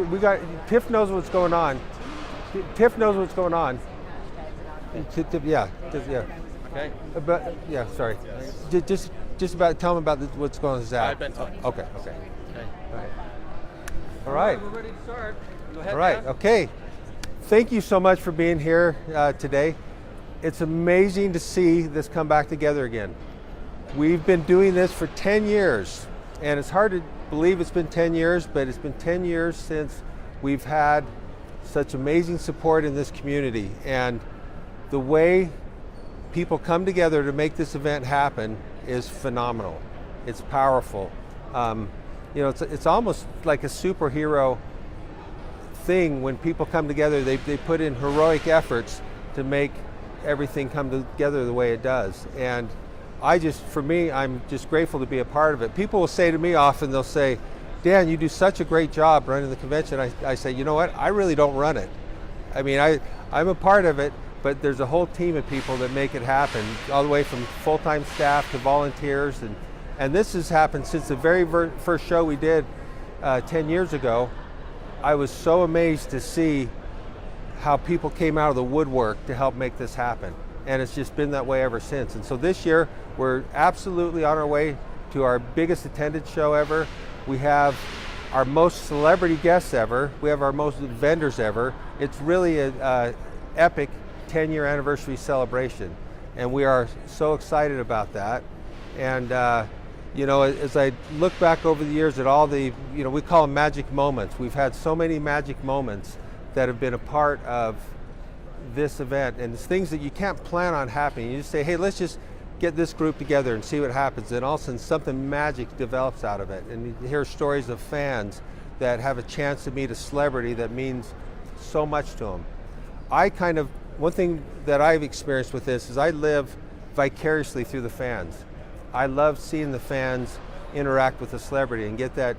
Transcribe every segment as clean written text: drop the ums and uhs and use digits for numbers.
we got, Tiff knows what's going on. Tiff knows what's going on. Yeah. Okay. Yeah, sorry. Just about, tell them about what's going on with Zach. I've been talking. Okay. Okay. All right. We're ready to start. Go ahead. All right, Dan. okay. Thank you so much for being here today. It's amazing to see this come back together again. We've been doing this for 10 years, and it's hard to believe it's been 10 years, but it's been 10 years since we've had such amazing support in this community. And the way people come together to make this event happen is phenomenal. It's powerful. It's almost like a superhero thing when people come together. They put in heroic efforts to make everything come together the way it does. And for me, I'm just grateful to be a part of it. People will say to me often, they'll say, Dan, you do such a great job running the convention. I say, you know what, I really don't run it. I mean, I'm a part of it, but there's a whole team of people that make it happen, all the way from full-time staff to volunteers. And this has happened since the very first show we did 10 years ago. I was so amazed to see how people came out of the woodwork to help make this happen. And it's just been that way ever since. And so this year, we're absolutely on our way to our biggest attended show ever. We have our most celebrity guests ever. We have our most vendors ever. It's really an epic 10-year anniversary celebration. And we are so excited about that. And as I look back over the years at all the, we call them magic moments. We've had so many magic moments that have been a part of this event, and it's things that you can't plan on happening. You just say, hey, let's just get this group together and see what happens. And all of a sudden something magic develops out of it. And you hear stories of fans that have a chance to meet a celebrity that means so much to them. One thing that I've experienced with this is I live vicariously through the fans. I love seeing the fans interact with the celebrity and get that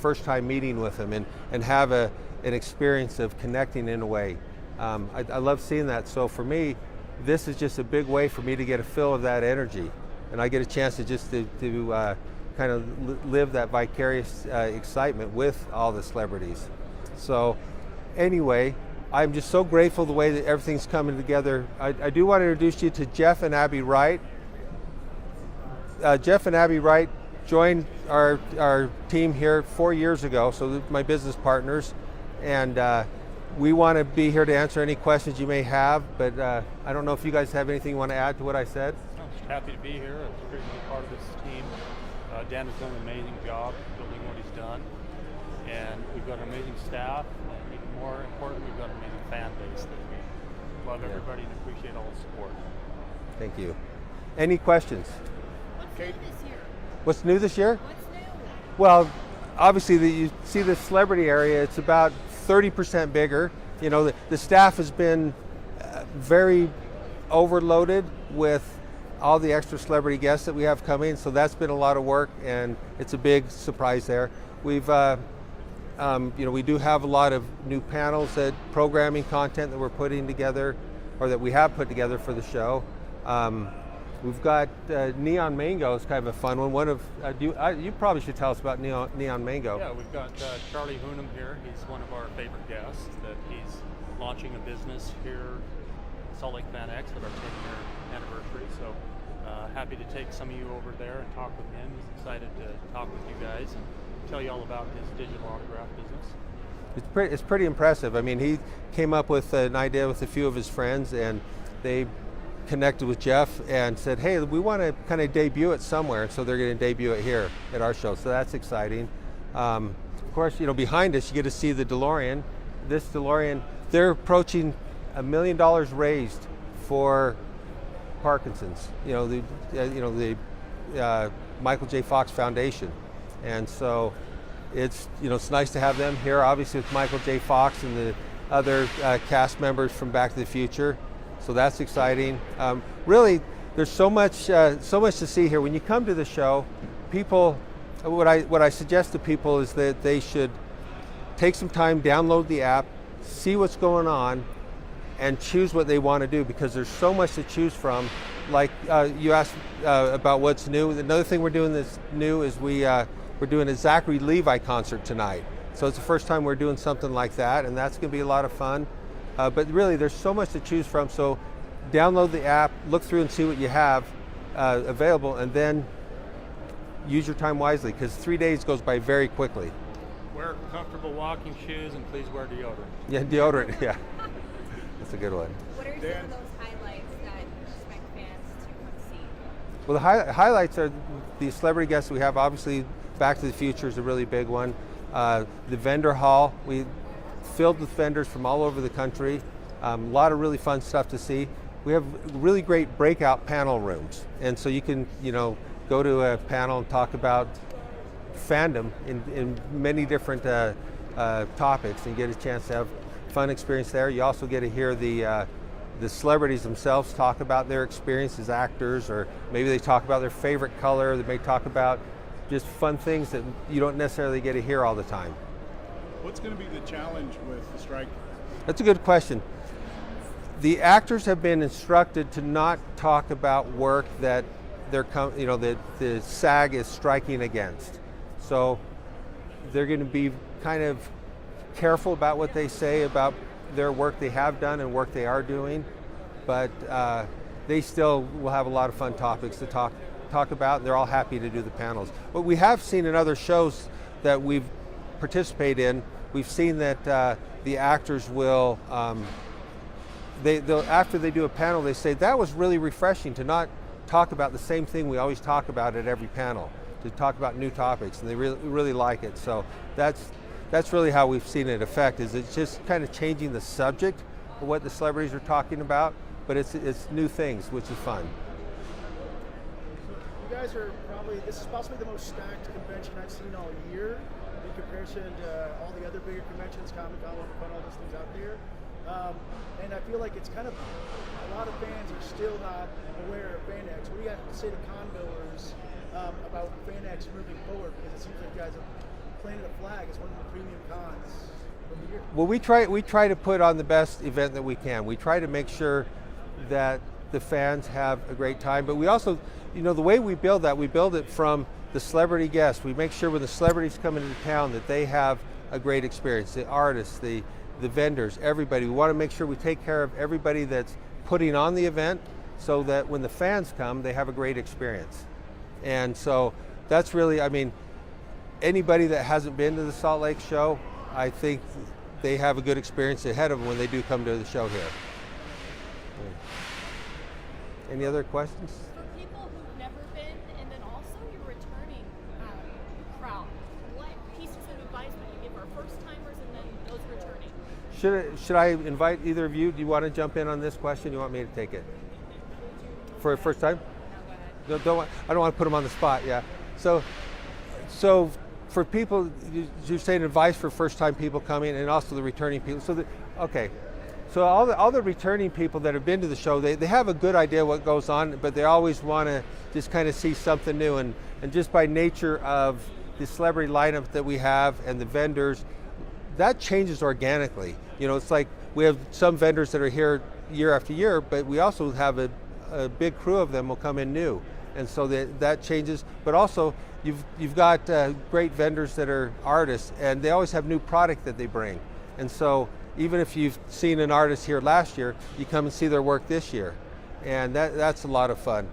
first time meeting with them and have an experience of connecting in a way. I love seeing that. So for me, this is just a big way for me to get a feel of that energy. And I get a chance to kind of live that vicarious excitement with all the celebrities. So anyway, I'm just so grateful the way that everything's coming together. I do want to introduce you to Jeff and Abby Wright. Jeff and Abby Wright joined our team here 4 years ago, so they're my business partners. And we want to be here to answer any questions you may have, but I don't know if you guys have anything you want to add to what I said? I'm just happy to be here. It's great to be part of this team. Dan has done an amazing job building what he's done, and we've got an amazing staff, and even more important, we've got an amazing fan base that we love everybody and appreciate all the support. Thank you. Any questions? What's new this year? What's new this year? What's new? Well, obviously you see the celebrity area, it's about 30% bigger. The staff has been very overloaded with all the extra celebrity guests that we have coming, so that's been a lot of work, and it's a big surprise there. We've, we do have a lot of new panels, programming content that we're putting together, or that we have put together for the show. We've got Neon Mango is kind of a fun one. You probably should tell us about Neon Mango. Yeah, we've got Charlie Hunnam here. He's one of our favorite guests. That he's launching a business here at Salt Lake FanX at our 10-year anniversary. So happy to take some of you over there and talk with him. He's excited to talk with you guys and tell you all about his digital autograph business. It's pretty impressive. I mean, he came up with an idea with a few of his friends, and they connected with Jeff and said, hey, we want to kind of debut it somewhere, so they're going to debut it here at our show, so that's exciting. Of course, behind us you get to see the DeLorean. This DeLorean, they're approaching $1 million raised for Parkinson's, the Michael J. Fox Foundation. And so it's nice to have them here, obviously with Michael J. Fox and the other cast members from Back to the Future. So that's exciting. Really, there's so much to see here. When you come to the show, people, what I suggest to people is that they should take some time, download the app, see what's going on, and choose what they want to do, because there's so much to choose from. Like you asked about what's new. Another thing we're doing that's new is we're doing a Zachary Levi concert tonight. So it's the first time we're doing something like that, and that's going to be a lot of fun. But really, there's so much to choose from. So download the app, look through and see what you have available, and then use your time wisely, because 3 days goes by very quickly. Wear comfortable walking shoes and please wear deodorant. Yeah, deodorant, yeah. That's a good one. What are some of those highlights that you expect fans to come see? Well, the highlights are the celebrity guests we have. Obviously, Back to the Future is a really big one. The vendor hall, we filled with vendors from all over the country. A lot of really fun stuff to see. We have really great breakout panel rooms, and so you can, go to a panel and talk about fandom in many different topics, and get a chance to have fun experience there. You also get to hear the celebrities themselves talk about their experience as actors, or maybe they talk about their favorite color. They may talk about just fun things that you don't necessarily get to hear all the time. What's going to be the challenge with the strike? That's a good question. The actors have been instructed to not talk about work that that the SAG is striking against. So they're going to be kind of careful about what they say about their work they have done and work they are doing, but they still will have a lot of fun topics to talk about. They're all happy to do the panels. What we have seen in other shows that we've participated in, we've seen that the actors will, after they do a panel, they say that was really refreshing to not talk about the same thing we always talk about at every panel, to talk about new topics, and they really like it. So that's really how we've seen it affect, is it's just kind of changing the subject of what the celebrities are talking about, but it's new things, which is fun. You guys are this is possibly the most stacked convention I've seen all year in comparison to all the other bigger conventions, Comic-Con, WonderCon, all those things out there. And I feel like it's kind of, a lot of fans are still not aware of FanX. What do you have to say to con-goers about FanX moving forward? Because it seems like you guys have planted a flag as one of the premium cons of the year. Well, we try to put on the best event that we can. We try to make sure that the fans have a great time, but we also, the way we build it from the celebrity guests. We make sure when the celebrities come into town that they have a great experience, the artists, the vendors, everybody. We want to make sure we take care of everybody that's putting on the event, so that when the fans come, they have a great experience. And so that's really, anybody that hasn't been to the Salt Lake show, I think they have a good experience ahead of them when they do come to the show here. Any other questions? For people who've never been, and then also your returning crowd, what pieces of advice would you give our first timers and then those returning? Should I invite either of you? Do you want to jump in on this question? Do you want me to take it? For a first time? No, go ahead. I don't want to put them on the spot, yeah. So for people, you're saying advice for first time people coming, and also the returning people. So all the returning people that have been to the show, they have a good idea what goes on, but they always want to just kind of see something new. And just by nature of the celebrity lineup that we have and the vendors, that changes organically. It's like we have some vendors that are here year after year, but we also have a big crew of them will come in new. And so that changes. But also, you've got great vendors that are artists, and they always have new product that they bring. And so even if you've seen an artist here last year, you come and see their work this year. And that's a lot of fun.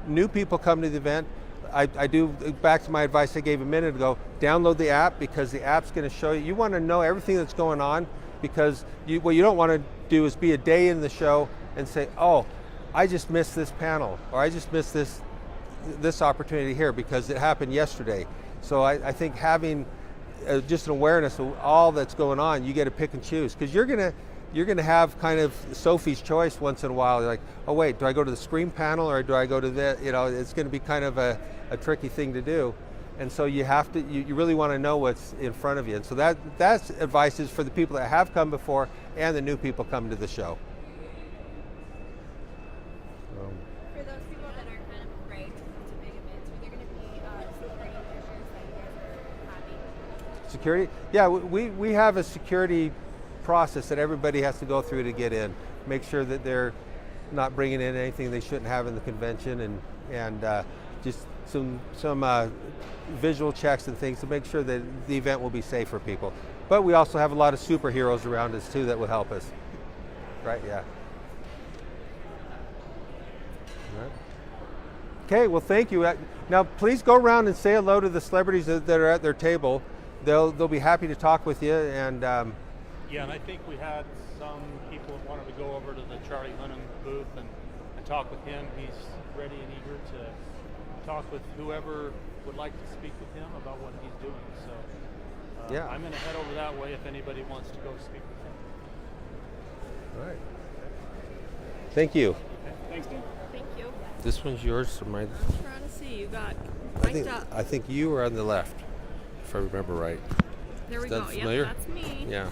New people come to the event. I do, back to my advice I gave a minute ago, download the app, because the app's going to show you. You want to know everything that's going on, because what you don't want to do is be a day in the show and say, oh, I just missed this panel, or I just missed this opportunity here because it happened yesterday. So I think having just an awareness of all that's going on, you get to pick and choose, because you're gonna have kind of Sophie's choice once in a while. You're like, oh wait, do I go to the Scream panel or do I go to the, it's going to be kind of a tricky thing to do. And so you have to, you really want to know what's in front of you. And so that's advice is for the people that have come before and the new people coming to the show. For those people that are kind of afraid to come to big events, are there going to be security measures that you guys are having? Security? Yeah, we have a security process that everybody has to go through to get in. Make sure that they're not bringing in anything they shouldn't have in the convention, and just some visual checks and things to make sure that the event will be safe for people. But we also have a lot of superheroes around us too that will help us. Right? Yeah. All right. Okay, well, thank you. Now, please go around and say hello to the celebrities that are at their table. They'll be happy to talk with you. And Yeah, and I think we had some people that wanted to go over to the Charlie Hunnam booth and talk with him. He's ready and eager to talk with whoever would like to speak with him about what he's doing. So yeah, I'm going to head over that way if anybody wants to go speak with him. all right. Thank you. Thanks, Dan. Thank you. This one's yours or mine? I'm trying to see. You got mic'd up. I think you were on the left, if I remember right. There we Is that go. familiar? Yep, that's me. Yeah.